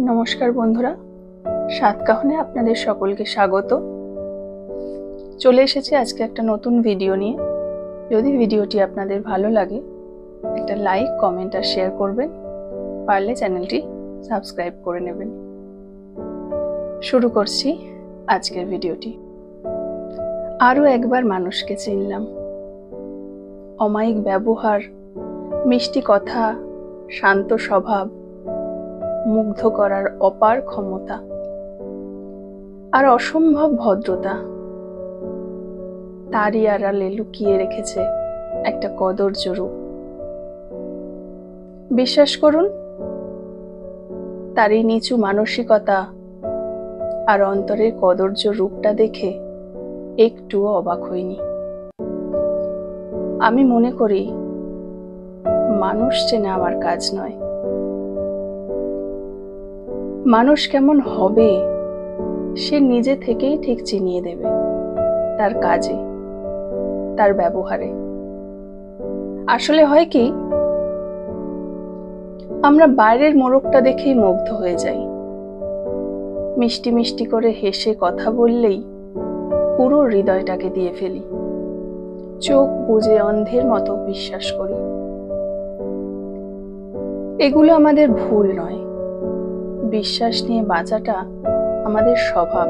নমস্কার বন্ধুরা, সাতকাহনে আপনাদের সকলকে স্বাগত। চলে এসেছি আজকে একটা নতুন ভিডিও নিয়ে। যদি ভিডিওটি আপনাদের ভালো লাগে একটা লাইক, কমেন্ট আর শেয়ার করবেন, পারলে চ্যানেলটি সাবস্ক্রাইব করে নেবেন। শুরু করছি আজকের ভিডিওটি। আরও একবার মানুষকে চিনলাম। অমায়িক ব্যবহার, মিষ্টি কথা, শান্ত স্বভাব, মুগ্ধ করার অপার ক্ষমতা আর অসম্ভব ভদ্রতা, তারই আড়ালে লুকিয়ে রেখেছে একটা কদর্য রূপ। বিশ্বাস করুন, তার এই নিচু মানসিকতা আর অন্তরের কদর্য রূপটা দেখে একটুও অবাক হইনি। আমি মনে করি মানুষ চেনা আমার কাজ নয়, মানুষ কেমন হবে সে নিজে থেকেই ঠিক চিনিয়ে দেবে, তার কাজে, তার ব্যবহারে। আসলে হয় কি, আমরা বাইরের মোড়কটা দেখেই মুগ্ধ হয়ে যাই। মিষ্টি মিষ্টি করে হেসে কথা বললেই পুরো হৃদয়টাকে দিয়ে ফেলি, চোখ বুজে অন্ধের মতো বিশ্বাস করি। এগুলো আমাদের ভুল নয়, বিশ্বাস নিয়ে বাঁচাটা আমাদের স্বভাব।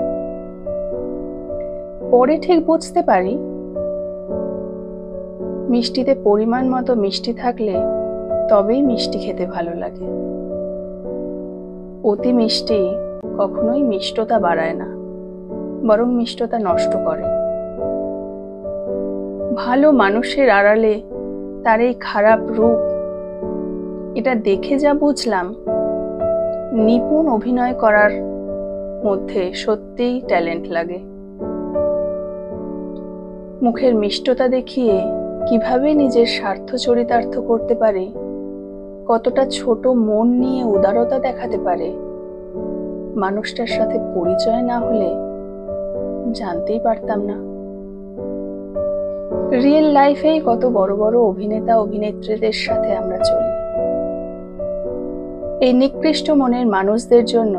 পরে ঠিক বুঝতে পারি, মিষ্টিতে পরিমাণ মতো মিষ্টি থাকলে তবেই মিষ্টি খেতে ভালো লাগে। অতি মিষ্টি কখনোই মিষ্টতা বাড়ায় না, বরং মিষ্টতা নষ্ট করে। ভালো মানুষের আড়ালে তার এই খারাপ রূপ, এটা দেখে যা বুঝলাম, নিপুণ অভিনয় করার মধ্যে সত্যিই ট্যালেন্ট লাগে। মুখের মিষ্টতা দেখিয়ে কিভাবে নিজের স্বার্থ চরিতার্থ করতে পারে, কতটা ছোট মন নিয়ে উদারতা দেখাতে পারে, মানুষটার সাথে পরিচয় না হলে জানতেই পারতাম না। রিয়েল লাইফেই কত বড় বড় অভিনেতা অভিনেত্রীদের সাথে আমরা চলি। এই নিকৃষ্ট মনের মানুষদের জন্য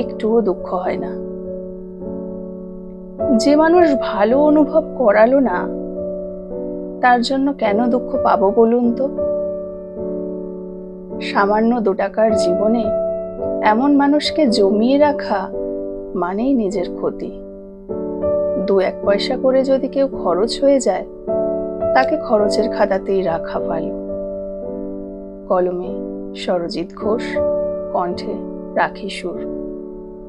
একটুও দুঃখ হয় না। যে মানুষ ভালো অনুভব করালো না, তার জন্য কেন দুঃখ পাবো বলুন তো? সামান্য 2 টাকার জীবনে এমন মানুষকে জমিয়ে রাখা মানেই নিজের ক্ষতি। 2-1 পয়সা করে যদি কেউ খরচ হয়ে যায়, তাকে খরচের খাতাতেই রাখা ভালো। কলমে সরজিৎ ঘোষ, কণ্ঠে রাখি সুর।